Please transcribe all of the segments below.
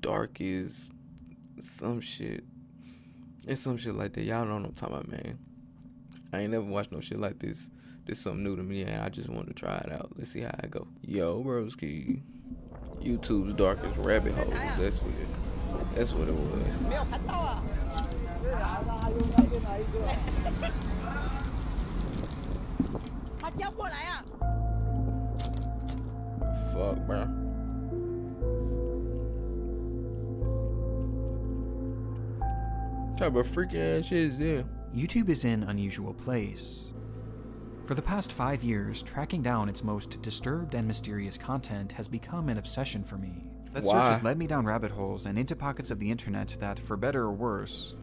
dark is some shit. It's some shit like that. Y'all know what I'm talking about, man. I ain't never watched no shit like this. This is something new to me, and I just wanted to try it out. Let's see how it go. Yo, broski. YouTube's darkest rabbit holes. That's what it was. Fuck, bro. Type of freaky ass shit is there. YouTube is an unusual place. For the past 5 years, tracking down its most disturbed and mysterious content has become an obsession for me. That search has led me down rabbit holes and into pockets of the internet that, for better or worse,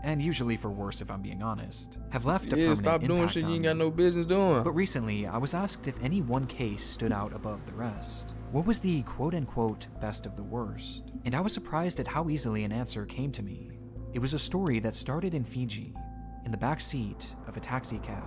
and usually for worse if I'm being honest, have left a permanent stop doing impact shit you on ain't me. got no business doing. But recently, I was asked if any one case stood out above the rest. What was the quote-unquote best of the worst? And I was surprised at how easily an answer came to me. It was a story that started in Fiji, in the back seat of a taxi cab.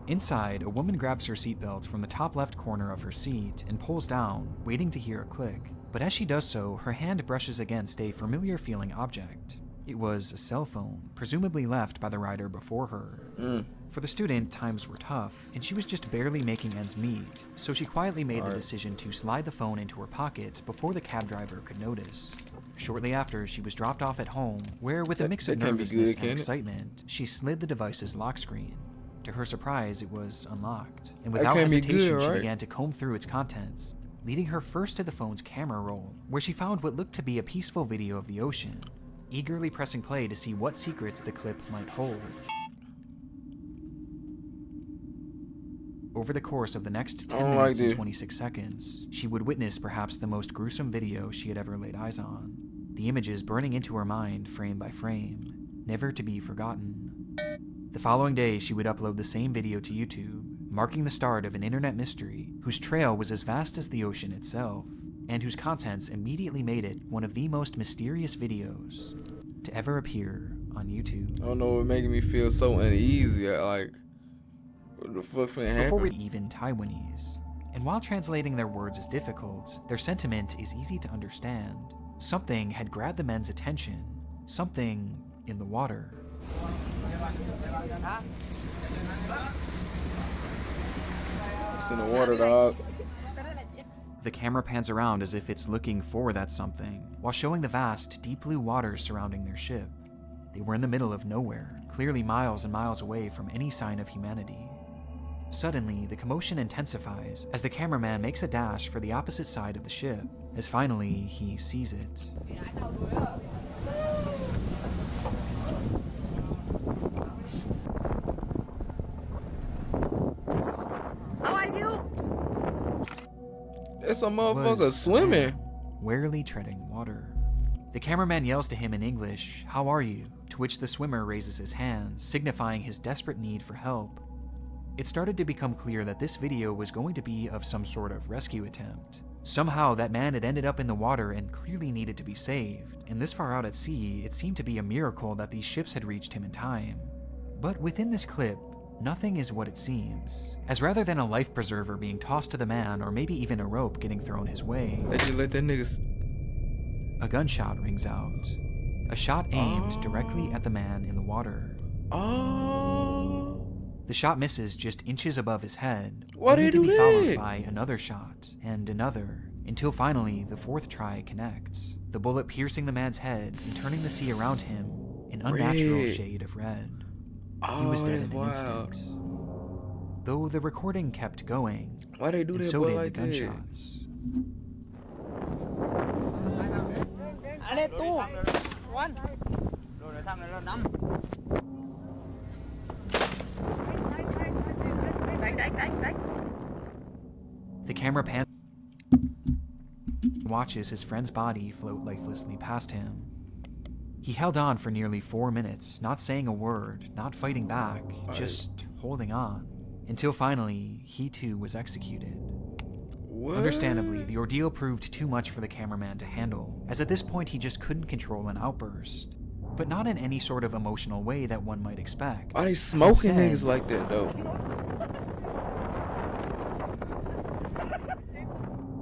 Inside, a woman grabs her seatbelt from the top left corner of her seat and pulls down, waiting to hear a click. But as she does so, her hand brushes against a familiar feeling object. It was a cell phone, presumably left by the rider before her. For the student, times were tough, and she was just barely making ends meet, so she quietly made the decision to slide the phone into her pocket before the cab driver could notice. Shortly after, she was dropped off at home, where with a mix of nervousness and excitement, she slid the device's lock screen. To her surprise, it was unlocked, and without hesitation, she began to comb through its contents, leading her first to the phone's camera roll, where she found what looked to be a peaceful video of the ocean, eagerly pressing play to see what secrets the clip might hold. Over the course of the next 10 minutes and 26 seconds, she would witness perhaps the most gruesome video she had ever laid eyes on, the images burning into her mind frame by frame, never to be forgotten. The following day, she would upload the same video to YouTube, marking the start of an internet mystery whose trail was as vast as the ocean itself, and whose contents immediately made it one of the most mysterious videos to ever appear on YouTube. I don't know, it's making me feel so uneasy. Like, what the fuck finna happen? Before we even Taiwanese. And while translating their words is difficult, their sentiment is easy to understand. Something had grabbed the men's attention. Something in the water. It's in the water, dog. The camera pans around as if it's looking for that something, while showing the vast, deep blue waters surrounding their ship. They were in the middle of nowhere, clearly miles and miles away from any sign of humanity. Suddenly, the commotion intensifies as the cameraman makes a dash for the opposite side of the ship, as finally he sees it. How are you? It's a motherfucker swimming. Warily treading water. The cameraman yells to him in English, "How are you?" To which the swimmer raises his hands, signifying his desperate need for help. It started to become clear that this video was going to be of some sort of rescue attempt. Somehow that man had ended up in the water and clearly needed to be saved, and this far out at sea, it seemed to be a miracle that these ships had reached him in time. But within this clip, nothing is what it seems, as rather than a life preserver being tossed to the man or maybe even a rope getting thrown his way, They just let that nigga... a gunshot rings out. A shot aimed directly at the man in the water. The shot misses just inches above his head, only to be followed by another shot and another, until finally the fourth try connects, the bullet piercing the man's head and turning the sea around him an unnatural shade of red. He was dead in an instant. Though the recording kept going, and so did the gunshots. The camera pans and watches his friend's body float lifelessly past him. He held on for nearly 4 minutes, not saying a word, not fighting back, just holding on, until finally he too was executed. Understandably, the ordeal proved too much for the cameraman to handle, as at this point he just couldn't control an outburst. But not in any sort of emotional way that one might expect. Why they smoking niggas like that, though?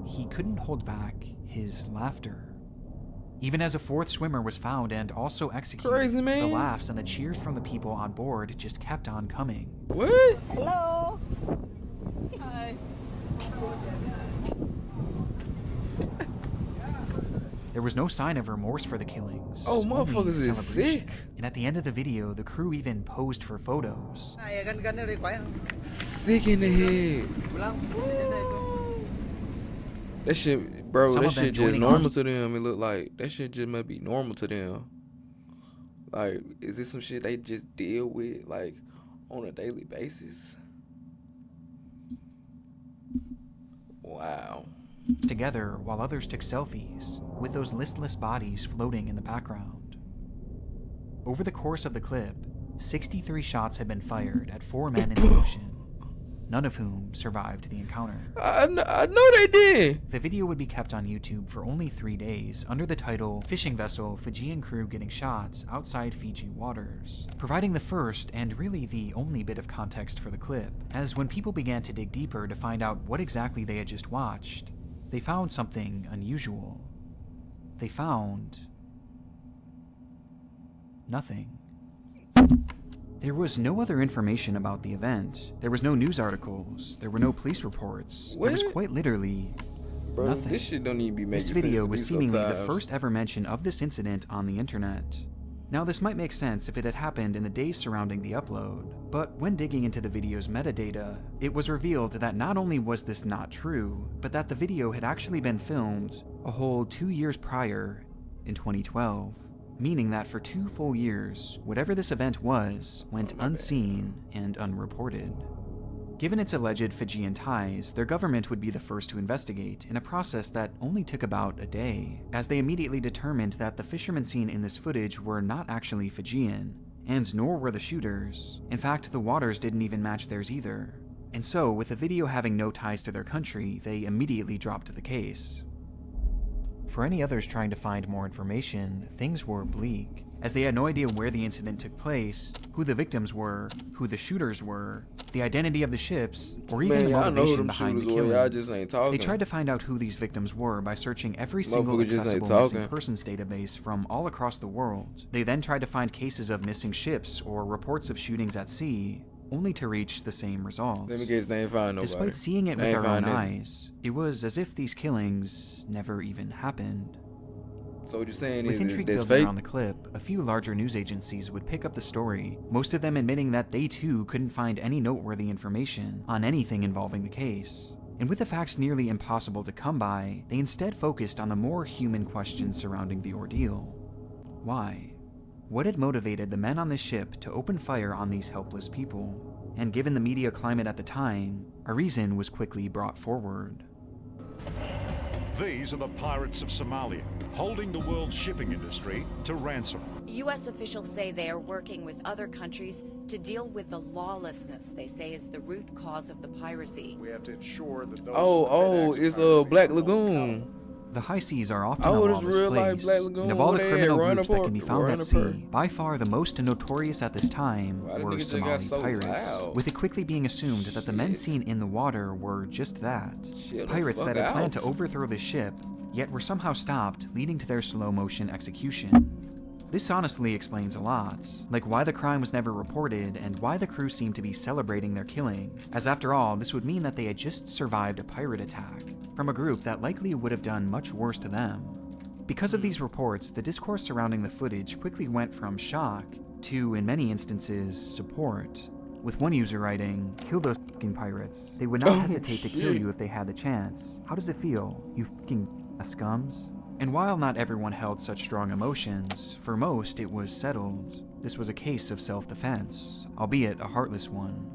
He couldn't hold back his laughter. Even as a fourth swimmer was found and also executed, Crazy, man. the laughs and the cheers from the people on board just kept on coming. What? Hello. Hi. There was no sign of remorse for the killings. Oh, only motherfuckers is celebration. sick. And at the end of the video, the crew even posed for photos. Sick in the head. That shit, bro, Some that of them shit just joining normal on- to them. It look like that shit just might be normal to them. Like, is this some shit they just deal with, like, on a daily basis? Wow. Together, while others took selfies, with those listless bodies floating in the background. Over the course of the clip, 63 shots had been fired at 4 men in the ocean, none of whom survived the encounter. I know they did. The video would be kept on YouTube for only 3 days under the title Fishing Vessel Fijian Crew Getting Shots Outside Fiji Waters, providing the first and really the only bit of context for the clip, as when people began to dig deeper to find out what exactly they had just watched, they found something unusual. They found nothing. There was no other information about the event. There was no news articles. There were no police reports. There was What? quite literally Bro, nothing. this shit don't even be making This sense video to was me seemingly the sometimes. first ever mention of this incident on the internet. Now, this might make sense if it had happened in the days surrounding the upload, but when digging into the video's metadata, it was revealed that not only was this not true, but that the video had actually been filmed a whole 2 years prior, in 2012, meaning that for 2 full years, whatever this event was, went unseen and unreported. Given its alleged Fijian ties, their government would be the first to investigate in a process that only took about a day, as they immediately determined that the fishermen seen in this footage were not actually Fijian, and nor were the shooters. In fact, the waters didn't even match theirs either. And so, with the video having no ties to their country, they immediately dropped the case. For any others trying to find more information, things were bleak, as they had no idea where the incident took place, who the victims were, who the shooters were, the identity of the ships, or even Man, the y'all know who motivation them behind the shooters were. killings. Y'all just ain't talking. They tried to find out who these victims were by searching every single Motherfuckers just ain't accessible missing talking. persons database from all across the world. They then tried to find cases of missing ships or reports of shootings at sea, only to reach the same results. Let me guess, they ain't find nobody. Despite seeing it They with ain't our own find nothing. eyes, it was as if these killings never even happened. So what you're saying With is intrigue that's building fake? around the clip, a few larger news agencies would pick up the story, most of them admitting that they too couldn't find any noteworthy information on anything involving the case. And with the facts nearly impossible to come by, they instead focused on the more human questions surrounding the ordeal. Why? What had motivated the men on this ship to open fire on these helpless people? And given the media climate at the time, a reason was quickly brought forward. These are the pirates of Somalia, holding the world's shipping industry to ransom. U.S. officials say they are working with other countries to deal with the lawlessness they say is the root cause of the piracy. We have to ensure that those Oh, it's Black Lagoon. The high seas are often Oh, a it's lawless real life place, Black Lagoon and of all the over there, criminal Run groups Up that can be found Run at Up sea, Her. by far the most notorious at this time Why the were niggas just got Somali so pirates, loud? with it quickly being assumed that the men Shit. seen in the water were just that, Chill the pirates fuck that had planned to out. overthrow the ship, yet were somehow stopped, leading to their slow-motion execution. This honestly explains a lot, like why the crime was never reported and why the crew seemed to be celebrating their killing, as after all, this would mean that they had just survived a pirate attack from a group that likely would have done much worse to them. Because of these reports, the discourse surrounding the footage quickly went from shock to, in many instances, support, with one user writing, "Kill those fucking pirates. They would not Oh, hesitate to kill shit. you if they had the chance. How does it feel, you fucking scums?" And while not everyone held such strong emotions, for most it was settled. This was a case of self-defense, albeit a heartless one.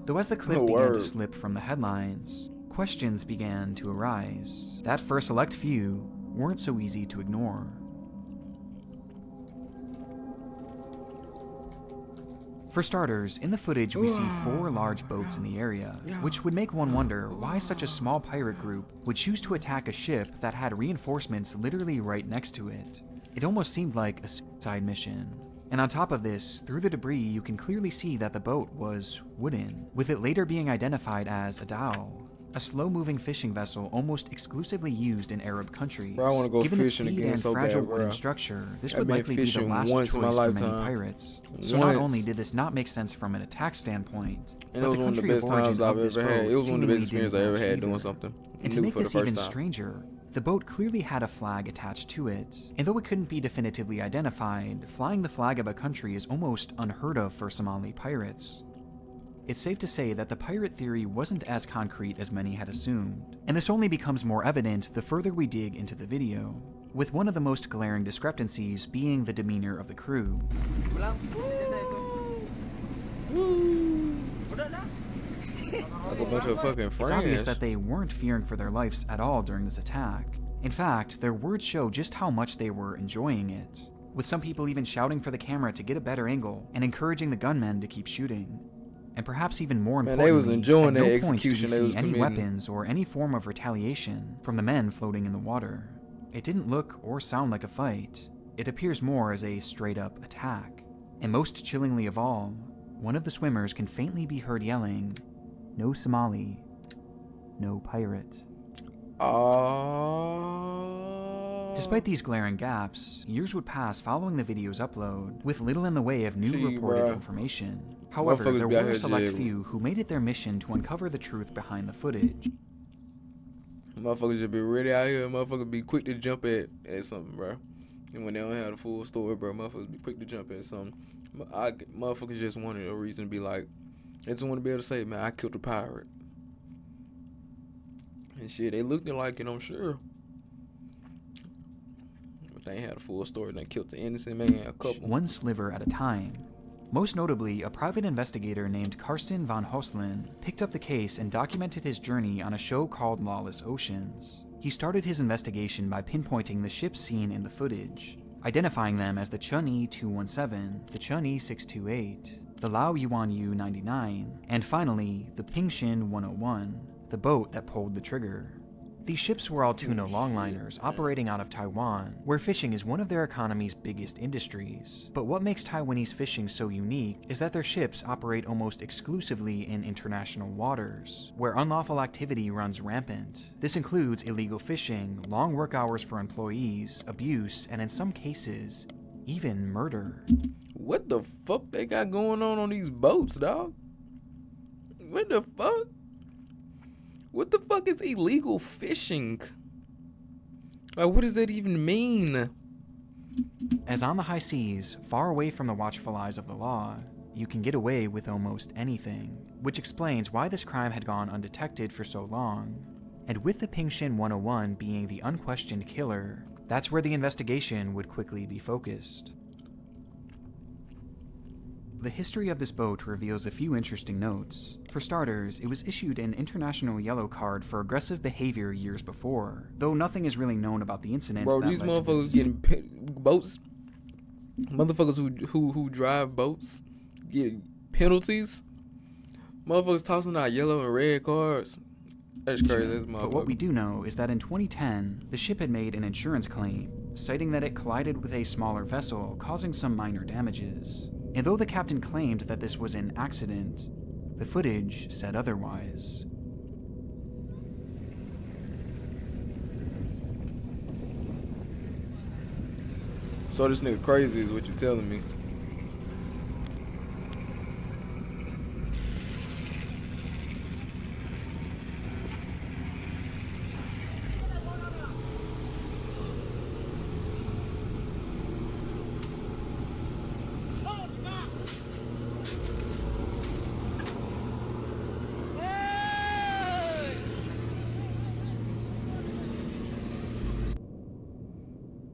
Though as the clip Oh, began word. to slip from the headlines, questions began to arise that for a select few weren't so easy to ignore. For starters, in the footage we see 4 large boats in the area, which would make one wonder why such a small pirate group would choose to attack a ship that had reinforcements literally right next to it. It almost seemed like a suicide mission. And on top of this, through the debris you can clearly see that the boat was wooden, with it later being identified as a dawg. a slow-moving fishing vessel almost exclusively used in Arab countries. Bro, I want to go Given its fishing speed again and so fragile bad, wooden bro. structure, this I've would been likely be the fishing last once in my choice for many lifetime. pirates. So not Once. only did this not make sense from an attack standpoint, And but it was the one of the country of best origin times of I've this ever had. boat It was one of the best seemingly experiences I didn't ever match had doing either. something And to new make for the this first even time. stranger, the boat clearly had a flag attached to it, and though it couldn't be definitively identified, flying the flag of a country is almost unheard of for Somali pirates. It's safe to say that the pirate theory wasn't as concrete as many had assumed, and this only becomes more evident the further we dig into the video, with one of the most glaring discrepancies being the demeanor of the crew. Like a bunch of fucking It's obvious friends. that they weren't fearing for their lives at all during this attack. In fact, their words show just how much they were enjoying it, with some people even shouting for the camera to get a better angle and encouraging the gunmen to keep shooting. And perhaps even more Man, importantly, they was enjoying at that no point did we execution they see was any committing. weapons or any form of retaliation from the men floating in the water. It didn't look or sound like a fight. It appears more as a straight-up attack. And most chillingly of all, one of the swimmers can faintly be heard yelling, "No Somali, no pirate." Despite these glaring gaps, years would pass following the video's upload, with little in the way of new Gee, reported bruh. information. However, Motherfuckers there be out were a here select jail. few who made it their mission to uncover the truth behind the footage. Motherfuckers should be ready out here. Motherfuckers be quick to jump at something, bro. And when they don't have the full story, bro, motherfuckers be quick to jump at something. Motherfuckers just wanted a reason to be like, they just want to be able to say, man, I killed a pirate. And shit, they looked at like it, I'm sure. But they ain't had a full story. They killed the innocent man, a couple. One sliver at a time. Most notably, a private investigator named Karsten van Hoeslen picked up the case and documented his journey on a show called Lawless Oceans. He started his investigation by pinpointing the ships seen in the footage, identifying them as the Chun-Yi 217, the Chun-Yi 628, the Lao Yuan U-99, and finally, the Pingshin 101, the boat that pulled the trigger. These ships were all tuna longliners operating out of Taiwan, where fishing is one of their economy's biggest industries. But what makes Taiwanese fishing so unique is that their ships operate almost exclusively in international waters, where unlawful activity runs rampant. This includes illegal fishing, long work hours for employees, abuse, and in some cases, even murder. What the fuck they got going on these boats, dog? What the fuck? What the fuck is illegal fishing? Like, what does that even mean? As on the high seas, far away from the watchful eyes of the law, you can get away with almost anything, which explains why this crime had gone undetected for so long. And with the Pingshin 101 being the unquestioned killer, that's where the investigation would quickly be focused. The history of this boat reveals a few interesting notes. For starters, it was issued an international yellow card for aggressive behavior years before, though nothing is really known about the incident. Bro, that these led to this motherfuckers getting boats. Motherfuckers who drive boats get penalties. Motherfuckers tossing out yellow and red cards. That's crazy. That's But what we do know is that in 2010, the ship had made an insurance claim, citing that it collided with a smaller vessel, causing some minor damages. And though the captain claimed that this was an accident, the footage said otherwise. So this nigga crazy is what you telling me.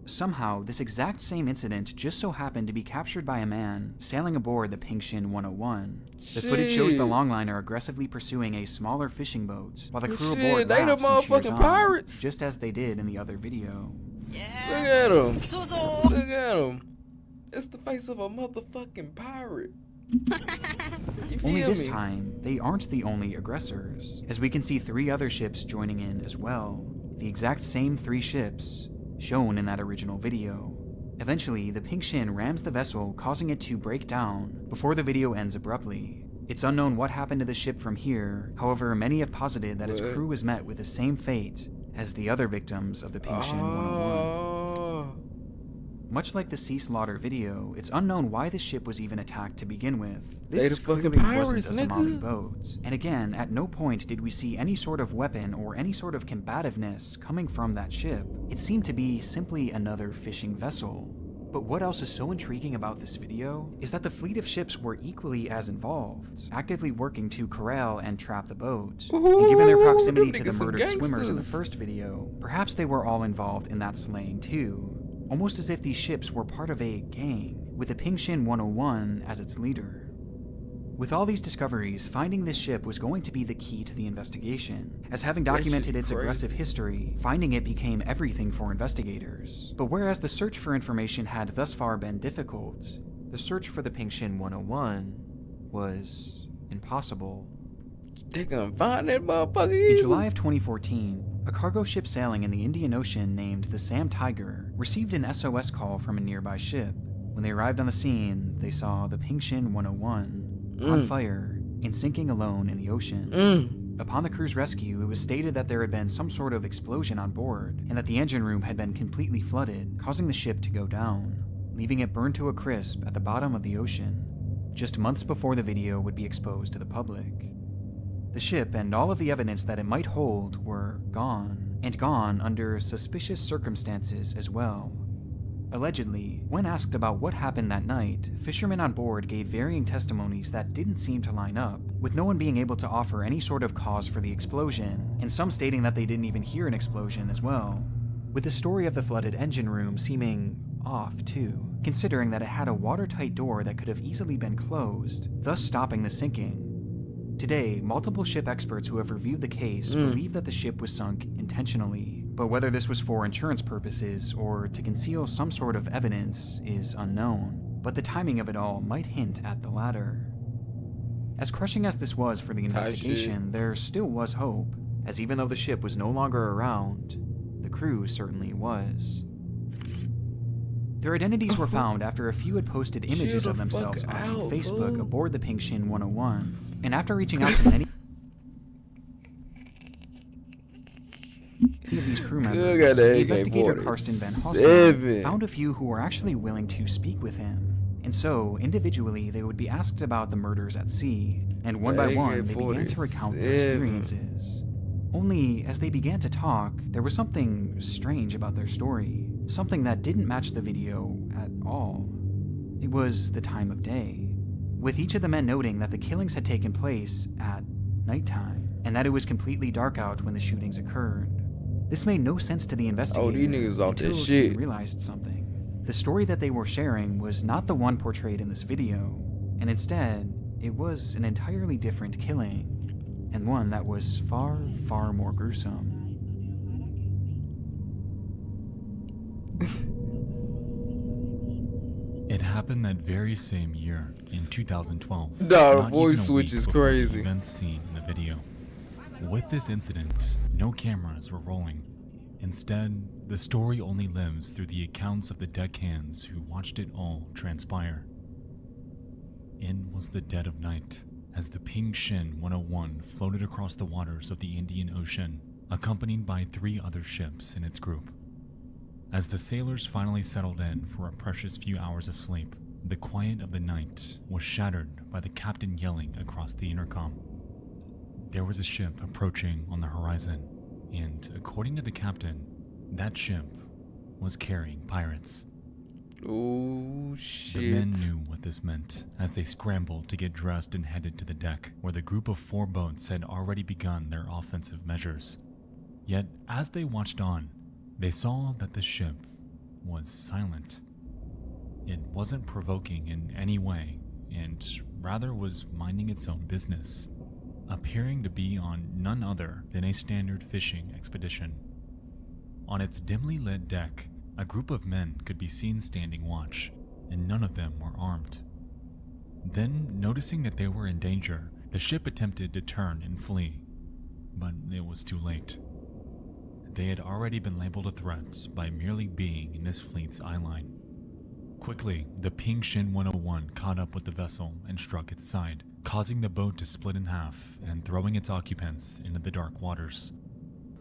Somehow, this exact same incident just so happened to be captured by a man sailing aboard the Pingshin 101. The footage shows the longliner aggressively pursuing a smaller fishing boat, while the crew aboard they the laughs and cheers motherfucking on, pirates. just as they did in the other video. Look at him. Look at him. It's the face of a motherfucking pirate. You feel Only this me? time, they aren't the only aggressors, as we can see 3 other ships joining in as well. The exact same 3 ships, shown in that original video. Eventually, the Pingshin rams the vessel, causing it to break down before the video ends abruptly. It's unknown what happened to the ship from here, however, many have posited that its What? crew was met with the same fate as the other victims of the Pink Shin 101. Much like the sea slaughter video, it's unknown why the ship was even attacked to begin with. They This the fucking clearly wasn't pirates, a Somali nigga. boat. And again, at no point did we see any sort of weapon or any sort of combativeness coming from that ship. It seemed to be simply another fishing vessel. But what else is so intriguing about this video is that the fleet of ships were equally as involved, actively working to corral and trap the boat. And given their proximity to the murdered swimmers in the first video, perhaps they were all involved in that slaying too. Almost as if these ships were part of a gang, with the Pink Shin 101 as its leader. With all these discoveries, finding this ship was going to be the key to the investigation, as having documented its aggressive history, finding it became everything for investigators. But whereas the search for information had thus far been difficult, the search for the Pink Shin 101 was impossible. They gonna find that motherfucker. In July of 2014, a cargo ship sailing in the Indian Ocean named the Sam Tiger received an SOS call from a nearby ship. When they arrived on the scene, they saw the Pink Shin 101 on fire and sinking alone in the ocean. Upon the crew's rescue, it was stated that there had been some sort of explosion on board and that the engine room had been completely flooded, causing the ship to go down, leaving it burned to a crisp at the bottom of the ocean, just months before the video would be exposed to the public. The ship and all of the evidence that it might hold were gone, and gone under suspicious circumstances as well. Allegedly, when asked about what happened that night, fishermen on board gave varying testimonies that didn't seem to line up, with no one being able to offer any sort of cause for the explosion, and some stating that they didn't even hear an explosion as well. With the story of the flooded engine room seeming off too, considering that it had a watertight door that could have easily been closed, thus stopping the sinking. Today, multiple ship experts who have reviewed the case believe that the ship was sunk intentionally, but whether this was for insurance purposes or to conceal some sort of evidence is unknown, but the timing of it all might hint at the latter. As crushing as this was for the investigation, there still was hope, as even though the ship was no longer around, the crew certainly was. Their identities were found after a few had posted images of themselves onto Facebook aboard the Pink Shin 101, and after reaching out to many of these crew members, the investigator Karsten Van Hossen found a few who were actually willing to speak with him, and so, individually, they would be asked about the murders at sea, and one by one, they began to recount their experiences. Only, as they began to talk, there was something strange about their story, something that didn't match the video at all. It was the time of day, with each of the men noting that the killings had taken place at nighttime, and that it was completely dark out when the shootings occurred. This made no sense to the investigator these niggas off until that he shit. realized something. The story that they were sharing was not the one portrayed in this video, and instead, it was an entirely different killing, and one that was far, far more gruesome. It happened that very same year, in 2012. Nah, the not voice even a switch week is before the crazy. events seen in the video. With this incident, no cameras were rolling. Instead, the story only lives through the accounts of the deckhands who watched it all transpire. It was the dead of night, as the Pink Shin 101 floated across the waters of the Indian Ocean, accompanied by 3 other ships in its group. As the sailors finally settled in for a precious few hours of sleep, the quiet of the night was shattered by the captain yelling across the intercom. There was a ship approaching on the horizon, and according to the captain, that ship was carrying pirates. Oh shit. The men knew what this meant as they scrambled to get dressed and headed to the deck, where the group of 4 boats had already begun their offensive measures. Yet, as they watched on, they saw that the ship was silent. It wasn't provoking in any way, and rather was minding its own business, appearing to be on none other than a standard fishing expedition. On its dimly lit deck, a group of men could be seen standing watch, and none of them were armed. Then, noticing that they were in danger, the ship attempted to turn and flee, but it was too late. They had already been labeled a threat by merely being in this fleet's eyeline. Quickly, the Ping Shin 101 caught up with the vessel and struck its side, causing the boat to split in half and throwing its occupants into the dark waters.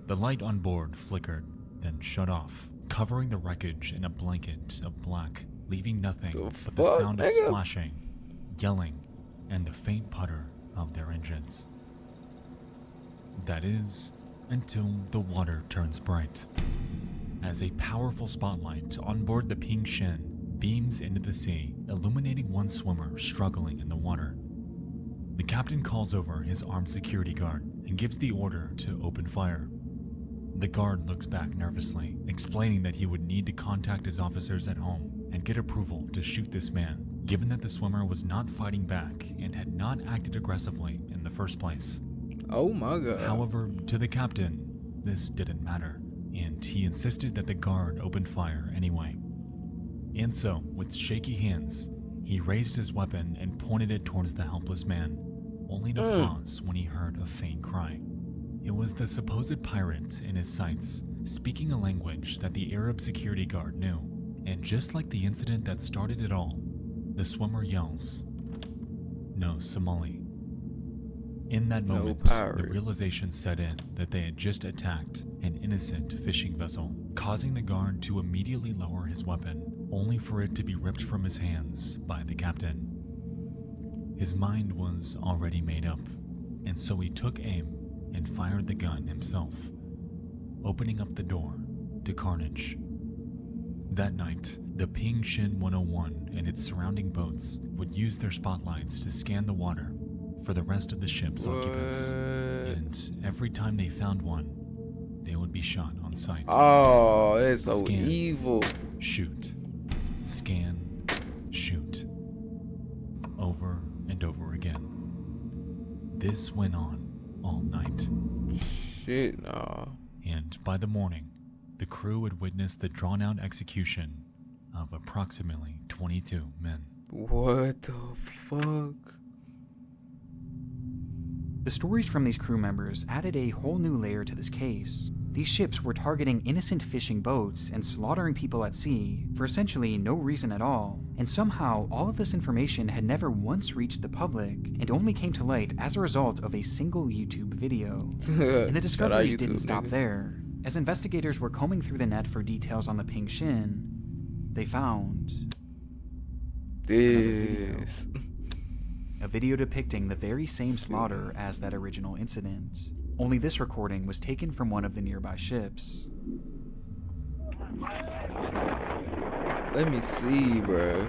The light on board flickered, then shut off, covering the wreckage in a blanket of black, leaving nothing but the sound of splashing, yelling, and the faint putter of their engines. That is, until the water turns bright, as a powerful spotlight on board the Ping Shin beams into the sea, illuminating one swimmer struggling in the water. The captain calls over his armed security guard and gives the order to open fire. The guard looks back nervously, explaining that he would need to contact his officers at home and get approval to shoot this man, given that the swimmer was not fighting back and had not acted aggressively in the first place. Oh my god. However, to the captain, this didn't matter, and he insisted that the guard open fire anyway. And so, with shaky hands, he raised his weapon and pointed it towards the helpless man, only to pause when he heard a faint cry. It was the supposed pirate in his sights, speaking a language that the Arab security guard knew, and just like the incident that started it all, the swimmer yells, "No Somali." In that moment, the realization set in that they had just attacked an innocent fishing vessel, causing the guard to immediately lower his weapon, only for it to be ripped from his hands by the captain. His mind was already made up, and so he took aim and fired the gun himself, opening up the door to carnage. That night, the Ping Shin 101 and its surrounding boats would use their spotlights to scan the water for the rest of the ship's occupants, and every time they found one, they would be shot on sight. Oh, that's so Scan, evil. Shoot, scan, shoot, over and over again. This went on all night. Shit, nah. And by the morning, the crew had witnessed the drawn-out execution of approximately 22 men. What the fuck? The stories from these crew members added a whole new layer to this case. These ships were targeting innocent fishing boats and slaughtering people at sea for essentially no reason at all, and somehow all of this information had never once reached the public and only came to light as a result of a single YouTube video. And the discoveries didn't stop there. As investigators were combing through the net for details on the Ping Shin, they found this. A video depicting the very same slaughter as that original incident. Only this recording was taken from one of the nearby ships. Let me see, bro.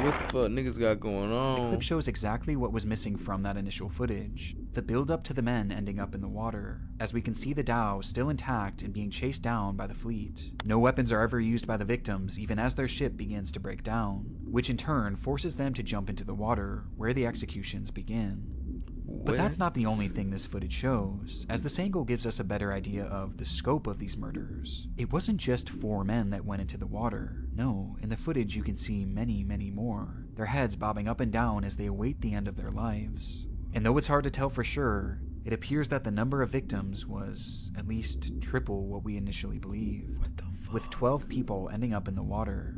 What the fuck niggas got going on? The clip shows exactly what was missing from that initial footage. The build up to the men ending up in the water, as we can see the dhow still intact and being chased down by the fleet. No weapons are ever used by the victims even as their ship begins to break down, which in turn forces them to jump into the water where the executions begin. But that's not the only thing this footage shows, as this angle gives us a better idea of the scope of these murders. It wasn't just 4 men that went into the water. No, in the footage you can see many, many more, their heads bobbing up and down as they await the end of their lives. And though it's hard to tell for sure, it appears that the number of victims was at least triple what we initially believed, with 12 people ending up in the water.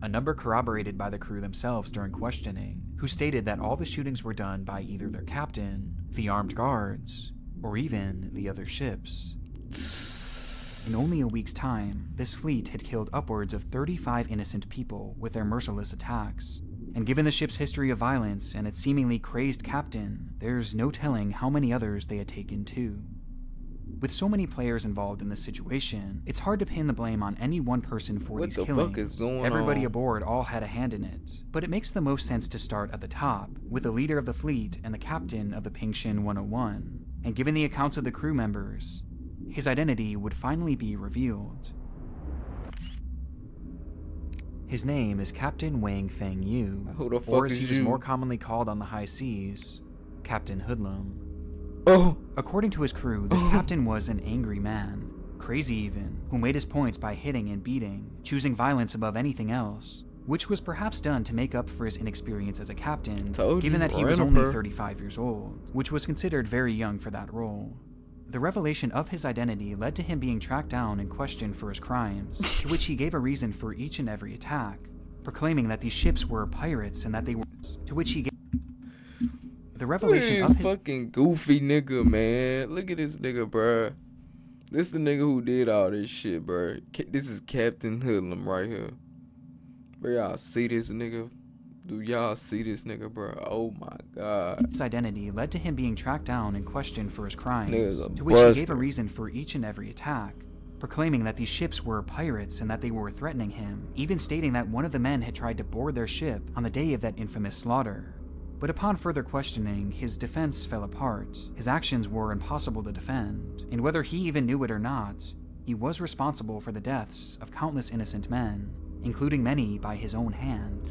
A number corroborated by the crew themselves during questioning, who stated that all the shootings were done by either their captain, the armed guards, or even the other ships. In only a week's time, this fleet had killed upwards of 35 innocent people with their merciless attacks. And given the ship's history of violence and its seemingly crazed captain, there's no telling how many others they had taken too. With so many players involved in this situation, it's hard to pin the blame on any one person for these killings. What the fuck is going on? Everybody aboard all had a hand in it. But it makes the most sense to start at the top, with the leader of the fleet and the captain of the Ping Shin 101. And given the accounts of the crew members, his identity would finally be revealed. His name is Captain Wang Feng Yu, Who the fuck or as is he was you? more commonly called on the high seas, Captain Hoodlum. Oh, According to his crew, this captain was an angry man, crazy even, who made his points by hitting and beating, choosing violence above anything else. which was perhaps done to make up for his inexperience as a captain, Told given you, that he was ran up only her. 35 years old, which was considered very young for that role. The revelation of his identity led to him being tracked down and questioned for his crimes, to which he gave a reason for each and every attack, proclaiming that these ships were pirates and that they were, to which he gave the revelation This of his fucking goofy nigga, man. Look at this nigga, bruh. This the nigga who did all this shit, bruh. This is Captain Hoodlum right here. Bro, y'all see this nigga? Do y'all see this nigga, bro? Oh my god. His identity led to him being tracked down and questioned for his crimes, nigga's a to which he gave buster. a reason for each and every attack, proclaiming that these ships were pirates and that they were threatening him, even stating that one of the men had tried to board their ship on the day of that infamous slaughter. But upon further questioning, his defense fell apart. His actions were impossible to defend, and whether he even knew it or not, he was responsible for the deaths of countless innocent men, including many by his own hand.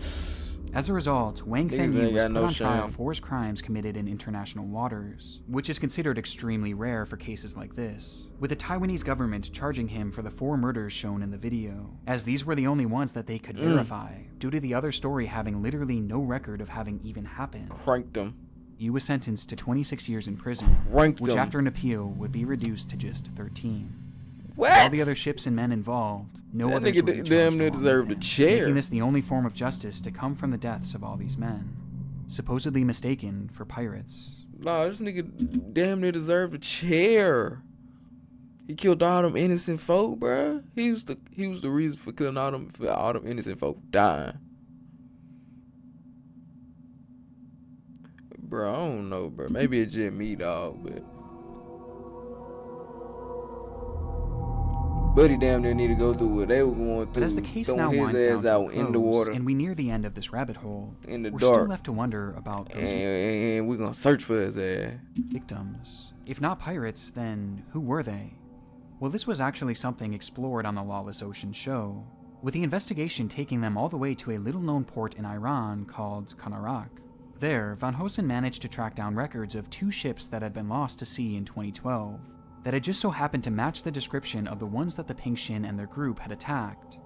As a result, Wang Niggas Fengyu ain't was got put no on trial shame. for his crimes committed in international waters, which is considered extremely rare for cases like this, with the Taiwanese government charging him for the 4 murders shown in the video, as these were the only ones that they could verify, due to the other story having literally no record of having even happened. Cranked him. He was sentenced to 26 years in prison, Cranked which him. after an appeal would be reduced to just 13. What? All the other ships and men involved, no That others nigga would be damn charged near along deserved with a him, chair. making this the only form of justice to come from the deaths of all these men, supposedly mistaken for pirates. Nah, this nigga damn near deserved a chair. He killed all them innocent folk, bruh. He was the reason for killing all them innocent folk dying. Bro, I don't know, bro. Maybe it's just me, dog, but Buddy damn near need to go through what they were going through. But as the case now throwing winds his down ass to a out in the close, water, and we near the end of this rabbit hole, in the we're dark, still left to wonder about those and we're gonna search for his ass. victims. If not pirates, then who were they? Well, this was actually something explored on the Lawless Ocean show, with the investigation taking them all the way to a little-known port in Iran called Kanarak. There, Van Hosen managed to track down records of 2 ships that had been lost to sea in 2012, that had just so happened to match the description of the ones that the Pink Shin and their group had attacked.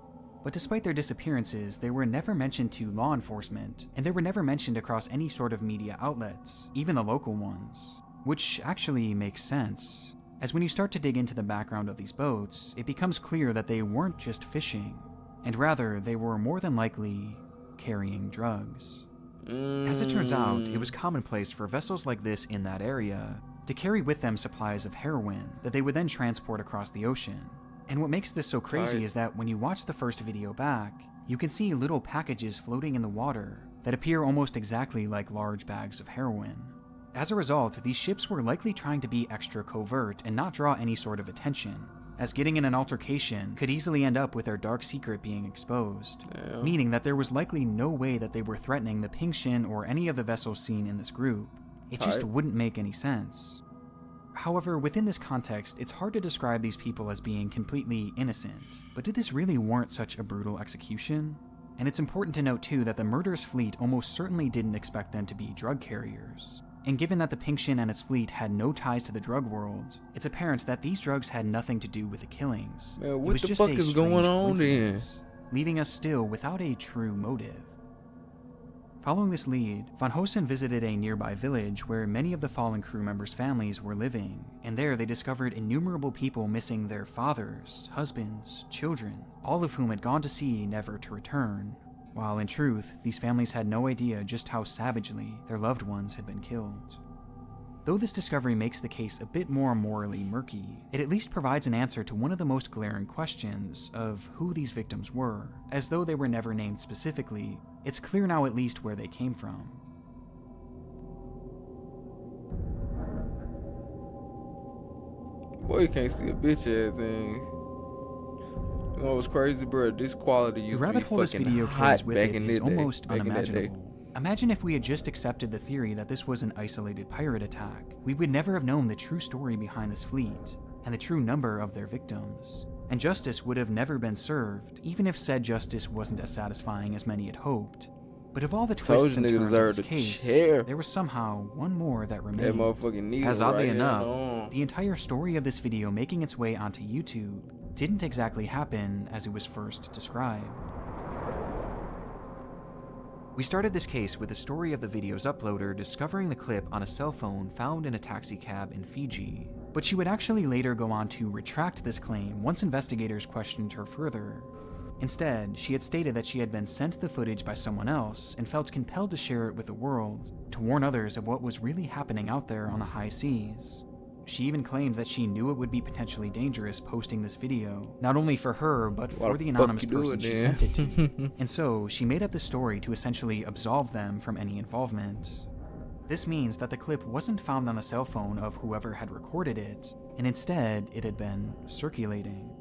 But despite their disappearances, they were never mentioned to law enforcement, and they were never mentioned across any sort of media outlets, even the local ones. Which actually makes sense, as when you start to dig into the background of these boats, it becomes clear that they weren't just fishing, and rather they were more than likely carrying drugs. As it turns out, it was commonplace for vessels like this in that area to carry with them supplies of heroin that they would then transport across the ocean. And what makes this so crazy Tight. is that when you watch the first video back, you can see little packages floating in the water that appear almost exactly like large bags of heroin. As a result, these ships were likely trying to be extra covert and not draw any sort of attention, as getting in an altercation could easily end up with their dark secret being exposed, Yeah. meaning that there was likely no way that they were threatening the Pink Shin or any of the vessels seen in this group. It just Tight. wouldn't make any sense. However, within this context, it's hard to describe these people as being completely innocent, but did this really warrant such a brutal execution? And it's important to note too that the murderous fleet almost certainly didn't expect them to be drug carriers. And given that the Pink Shin and its fleet had no ties to the drug world, it's apparent that these drugs had nothing to do with the killings. Man, It what was the just fuck a is going strange on then? coincidence, leaving us still without a true motive. Following this lead, Van Hosen visited a nearby village where many of the fallen crew members' families were living, and there they discovered innumerable people missing their fathers, husbands, children, all of whom had gone to sea never to return, while in truth, these families had no idea just how savagely their loved ones had been killed. Though this discovery makes the case a bit more morally murky, it at least provides an answer to one of the most glaring questions of who these victims were. As though they were never named specifically, it's clear now at least where they came from. Boy, you can't see a bitch ass thing. You know what's crazy, bro? This quality The used to be rabbit hole this fucking video hot carries with back it in is the day. almost Back in that day. unimaginable. Imagine if we had just accepted the theory that this was an isolated pirate attack. We would never have known the true story behind this fleet, and the true number of their victims. And justice would have never been served, even if said justice wasn't as satisfying as many had hoped. But of all the Told twists you and nigga turns of deserved this a case, chair. there was somehow one more that That remained. motherfucking needle As oddly right here enough, on. the entire story of this video making its way onto YouTube didn't exactly happen as it was first described. We started this case with the story of the video's uploader discovering the clip on a cell phone found in a taxicab in Fiji. But she would actually later go on to retract this claim once investigators questioned her further. Instead, she had stated that she had been sent the footage by someone else and felt compelled to share it with the world, to warn others of what was really happening out there on the high seas. She even claimed that she knew it would be potentially dangerous posting this video, not only for her, but for the anonymous person she sent it to. And so, she made up this story to essentially absolve them from any involvement. This means that the clip wasn't found on the cell phone of whoever had recorded it, and instead, it had been circulating.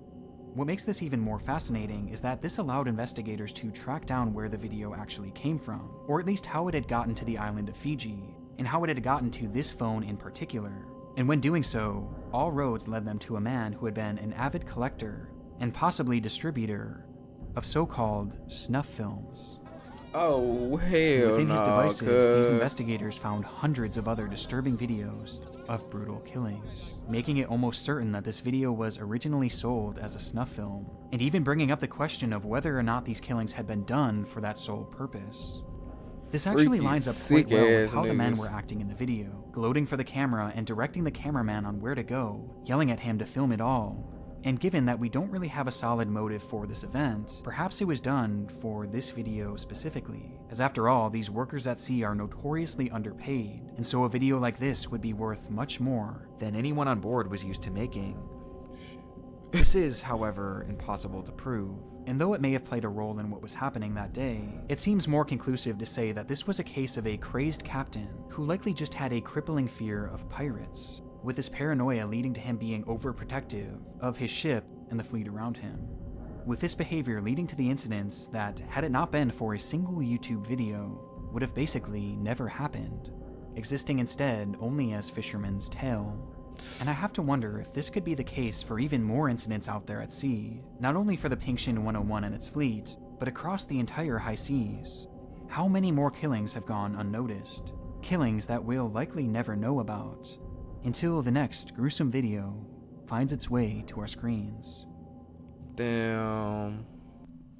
What makes this even more fascinating is that this allowed investigators to track down where the video actually came from, or at least how it had gotten to the island of Fiji, and how it had gotten to this phone in particular. And when doing so, all roads led them to a man who had been an avid collector, and possibly distributor, of so-called snuff films. Oh, hell Within his no, devices, these investigators found hundreds of other disturbing videos of brutal killings, making it almost certain that this video was originally sold as a snuff film, and even bringing up the question of whether or not these killings had been done for that sole purpose. This actually Freaky, lines up quite well with how the men niggas. were acting in the video, gloating for the camera and directing the cameraman on where to go, yelling at him to film it all. And given that we don't really have a solid motive for this event, perhaps it was done for this video specifically, as after all, these workers at sea are notoriously underpaid, and so a video like this would be worth much more than anyone on board was used to making. This is, however, impossible to prove, and though it may have played a role in what was happening that day, it seems more conclusive to say that this was a case of a crazed captain who likely just had a crippling fear of pirates, with his paranoia leading to him being overprotective of his ship and the fleet around him. With this behavior leading to the incidents that, had it not been for a single YouTube video, would have basically never happened, existing instead only as fisherman's tale. And I have to wonder if this could be the case for even more incidents out there at sea, not only for the Pingshin 101 and its fleet, but across the entire high seas. How many more killings have gone unnoticed? Killings that we'll likely never know about, until the next gruesome video finds its way to our screens. Damn.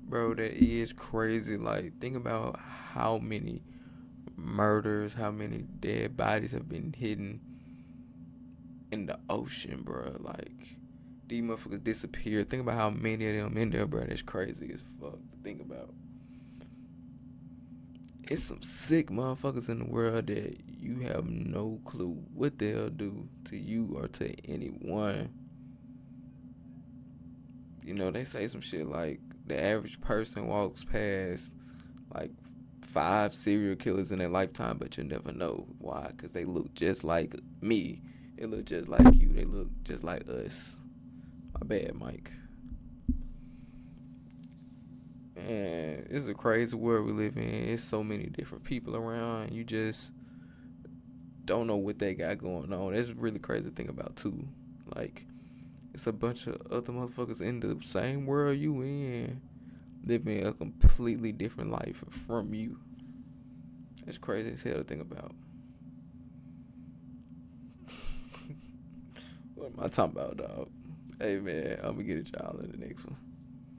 Bro, that is crazy. Like, think about how many murders, how many dead bodies have been hidden in the ocean, bro. Like, these motherfuckers disappeared. Think about how many of them in there, bro. That's crazy as fuck to think about. It's some sick motherfuckers in the world that you have no clue what they'll do to you or to anyone. You know, they say some shit like the average person walks past like 5 serial killers in their lifetime, but you never know why, because they look just like me. They look just like you. They look just like us. My bad, Mike. Man, it's a crazy world we live in. It's so many different people around. You just don't know what they got going on. That's really crazy to think about, too. Like, it's a bunch of other motherfuckers in the same world you in, living a completely different life from you. It's crazy as hell to think about. What am I talking about, dog? Hey, man, I'm gonna get at y'all in the next one.